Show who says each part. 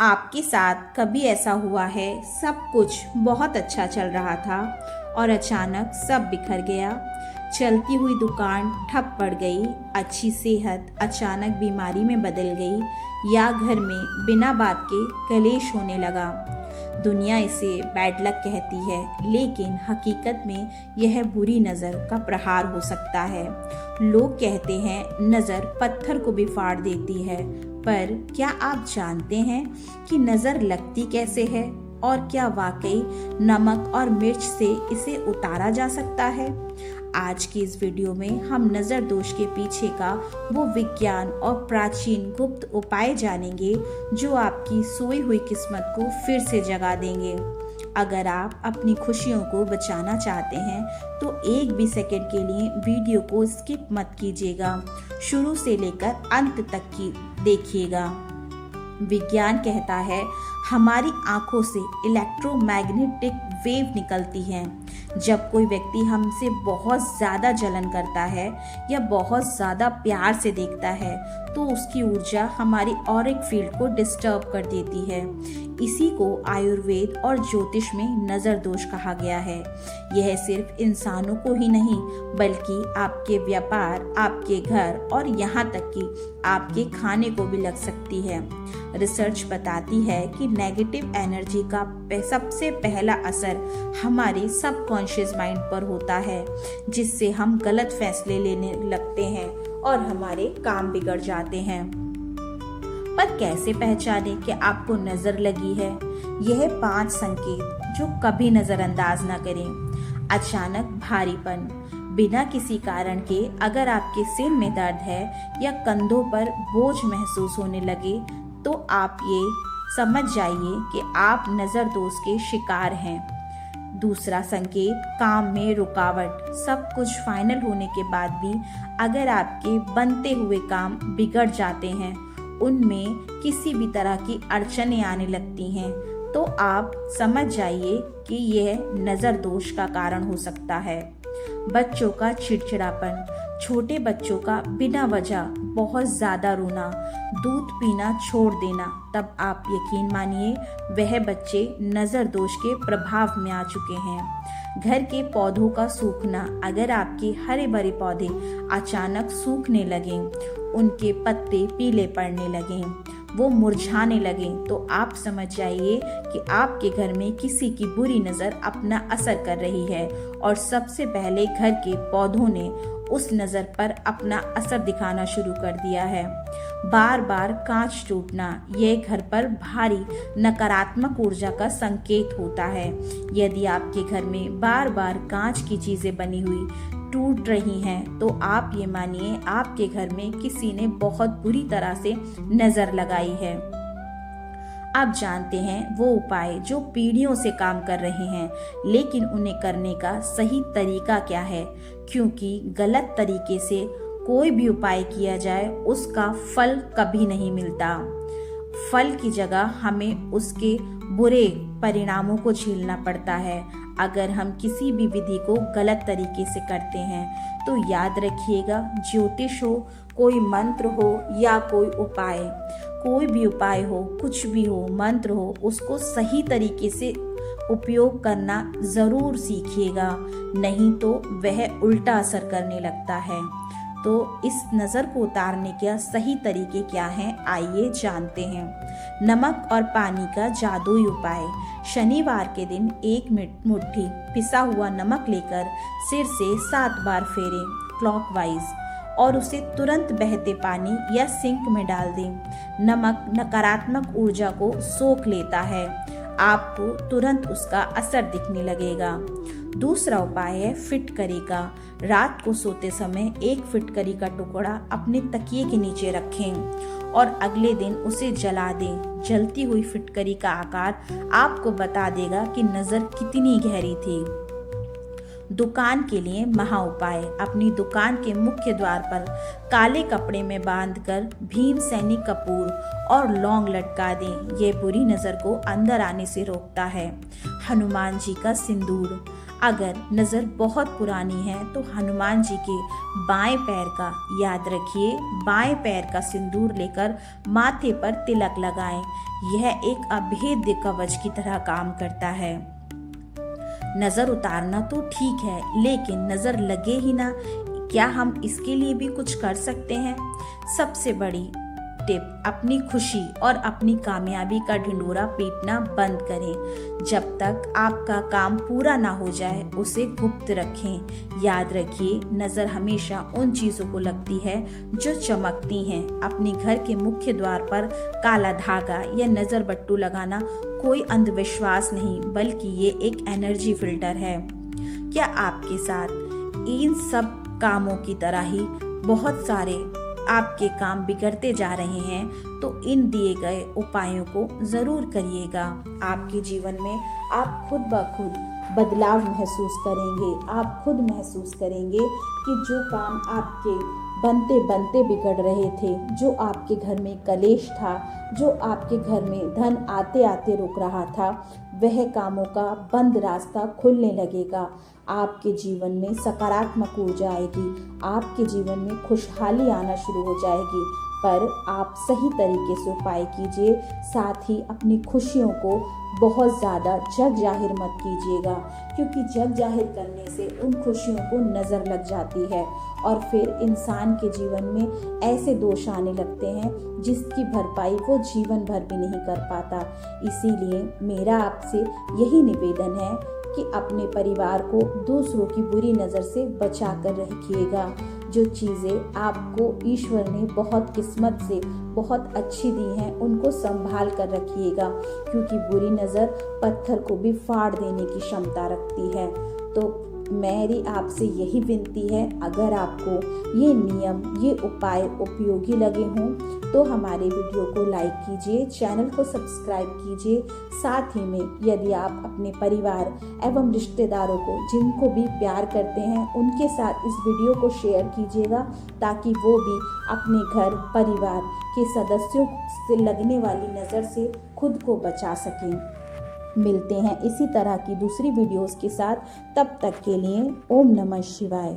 Speaker 1: आपके साथ कभी ऐसा हुआ है, सब कुछ बहुत अच्छा चल रहा था और अचानक सब बिखर गया। चलती हुई दुकान ठप पड़ गई, अच्छी सेहत अचानक बीमारी में बदल गई, या घर में बिना बात के कलेश होने लगा। दुनिया इसे बैड लक कहती है, लेकिन हकीकत में यह बुरी नज़र का प्रहार हो सकता है। लोग कहते हैं नज़र पत्थर को भी फाड़ देती है, पर क्या आप जानते हैं कि नज़र लगती कैसे है और क्या वाकई नमक और मिर्च से इसे उतारा जा सकता है? आज की इस वीडियो में हम नज़र दोष के पीछे का वो विज्ञान और प्राचीन गुप्त उपाय जानेंगे जो आपकी सोई हुई किस्मत को फिर से जगा देंगे। अगर आप अपनी खुशियों को बचाना चाहते हैं तो एक भी सेकंड के लिए वीडियो को स्किप मत कीजिएगा, शुरू से लेकर अंत तक की देखिएगा। विज्ञान कहता है हमारी आंखों से इलेक्ट्रोमैग्नेटिक वेव निकलती हैं। जब कोई व्यक्ति हमसे बहुत ज़्यादा जलन करता है या बहुत ज़्यादा प्यार से देखता है तो उसकी ऊर्जा हमारी ऑरिक फील्ड को डिस्टर्ब कर देती है। इसी को आयुर्वेद और ज्योतिष में नज़र दोष कहा गया है। यह सिर्फ इंसानों को ही नहीं बल्कि आपके व्यापार, आपके घर और यहाँ तक कि आपके खाने को भी लग सकती है। रिसर्च बताती है कि नेगेटिव एनर्जी का सबसे पहला असर हमारे सबकॉन्शियस माइंड पर होता है, जिससे हम गलत फैसले लेने लगते हैं और हमारे काम बिगड़ जाते हैं। पर कैसे पहचाने कि आपको नजर लगी है? यह 5 संकेत जो कभी नजरअंदाज ना करें। अचानक भारीपन, बिना किसी कारण के अगर आपके सिर में दर्द है या कंधों पर बोझ महसूस होने लगे तो आप ये समझ जाइए कि आप नज़र दोष के शिकार हैं। दूसरा संकेत, काम में रुकावट, सब कुछ फाइनल होने के बाद भी अगर आपके बनते हुए काम बिगड़ जाते हैं, उनमें किसी भी तरह की अड़चनें आने लगती हैं, तो आप समझ जाइए कि यह नज़र दोष का कारण हो सकता है। बच्चों का चिड़चिड़ापन, छोटे बच्चों का बिना वजह बहुत ज़्यादा रोना, दूध पीना छोड़ देना, तब आप यकीन मानिए वह बच्चे नज़र दोष के प्रभाव में आ चुके हैं। घर के पौधों का सूखना, अगर आपके हरे भरे पौधे अचानक सूखने लगें, उनके पत्ते पीले पड़ने लगें, वो मुरझाने लगें, तो आप समझ जाइए कि आपके घर में किसी की बुरी नज़र अपना असर कर रही है और सबसे पहले घर के पौधों ने उस नज़र पर अपना असर दिखाना शुरू कर दिया है। बार बार कांच टूटना, यह घर पर भारी नकारात्मक ऊर्जा का संकेत होता है। यदि आपके घर में बार बार कांच की चीज़ें बनी हुई टूट रही हैं तो आप ये मानिए आपके घर में किसी ने बहुत बुरी तरह से नज़र लगाई है। आप जानते हैं वो उपाय जो पीढ़ियों से काम कर रहे हैं, लेकिन उन्हें करने का सही तरीका क्या है? क्योंकि गलत तरीके से कोई भी उपाय किया जाए उसका फल कभी नहीं मिलता। फल की जगह हमें उसके बुरे परिणामों को झेलना पड़ता है। अगर हम किसी भी विधि को गलत तरीके से करते हैं तो याद रखिएगा, ज्योतिष हो, कोई मंत्र हो या कोई उपाय, कोई भी उपाय हो, कुछ भी हो, मंत्र हो, उसको सही तरीके से उपयोग करना ज़रूर सीखिएगा, नहीं तो वह उल्टा असर करने लगता है। तो इस नज़र को उतारने के सही तरीके क्या हैं, आइए जानते हैं। नमक और पानी का जादुई उपाय। शनिवार के दिन 1 मुट्ठी पिसा हुआ नमक लेकर सिर से 7 बार फेरें क्लॉकवाइज और उसे तुरंत बहते पानी या सिंक में डाल दें। नमक नकारात्मक ऊर्जा को सोख लेता है, आपको तुरंत उसका असर दिखने लगेगा। दूसरा उपाय है फिटकरी का। रात को सोते समय 1 फिटकरी का टुकड़ा अपने तकिए के नीचे रखें और अगले दिन उसे जला दें। जलती हुई फिटकरी का आकार आपको बता देगा कि नज़र कितनी गहरी थी। दुकान के लिए महा उपाय। अपनी दुकान के मुख्य द्वार पर काले कपड़े में बांधकर भीमसेनी कपूर और लौंग लटका दें। ये बुरी नज़र को अंदर आने से रोकता है। हनुमान जी का सिंदूर। अगर नज़र बहुत पुरानी है तो हनुमान जी के बाएं पैर का, याद रखिए, बाएं पैर का सिंदूर लेकर माथे पर तिलक लगाएं। यह एक अभेद्य कवच की तरह काम करता है। नज़र उतारना तो ठीक है, लेकिन नज़र लगे ही ना, क्या हम इसके लिए भी कुछ कर सकते हैं? सबसे बड़ी टिप, अपनी खुशी और अपनी कामयाबी का ढिंढोरा पीटना बंद करें। जब तक आपका काम पूरा ना हो जाए उसे गुप्त रखें। याद रखिए, नज़र हमेशा उन चीज़ों को लगती है जो चमकती हैं। अपने घर के मुख्य द्वार पर काला धागा या नज़र बट्टू लगाना कोई अंधविश्वास नहीं, बल्कि ये एक एनर्जी फिल्टर है। क्या आपके साथ इन सब कामों की तरह ही बहुत सारे आपके काम बिगड़ते जा रहे हैं, तो इन दिए गए उपायों को ज़रूर करिएगा। आपके जीवन में आप खुद ब खुद बदलाव महसूस करेंगे। आप खुद महसूस करेंगे कि जो काम आपके बनते बनते बिगड़ रहे थे, जो आपके घर में कलेश था, जो आपके घर में धन आते आते रुक रहा था, वह कामों का बंद रास्ता खुलने लगेगा। आपके जीवन में सकारात्मक ऊर्जा आएगी। आपके जीवन में खुशहाली आना शुरू हो जाएगी। पर आप सही तरीके से उपाय कीजिए। साथ ही अपनी खुशियों को बहुत ज़्यादा जग जाहिर मत कीजिएगा, क्योंकि जग जाहिर करने से उन खुशियों को नज़र लग जाती है और फिर इंसान के जीवन में ऐसे दोष आने लगते हैं जिसकी भरपाई वो जीवन भर भी नहीं कर पाता। इसीलिए मेरा आपसे यही निवेदन है कि अपने परिवार को दूसरों की बुरी नज़र से बचा कर रखिएगा। जो चीज़ें आपको ईश्वर ने बहुत किस्मत से बहुत अच्छी दी हैं, उनको संभाल कर रखिएगा, क्योंकि बुरी नज़र पत्थर को भी फाड़ देने की क्षमता रखती है। तो मेरी आपसे यही विनती है, अगर आपको ये नियम, ये उपाय उपयोगी लगे हों तो हमारे वीडियो को लाइक कीजिए, चैनल को सब्सक्राइब कीजिए। साथ ही में यदि आप अपने परिवार एवं रिश्तेदारों को, जिनको भी प्यार करते हैं, उनके साथ इस वीडियो को शेयर कीजिएगा, ताकि वो भी अपने घर परिवार के सदस्यों से लगने वाली नज़र से खुद को बचा सकें। मिलते हैं इसी तरह की दूसरी वीडियोस के साथ। तब तक के लिए ओम नमः शिवाय।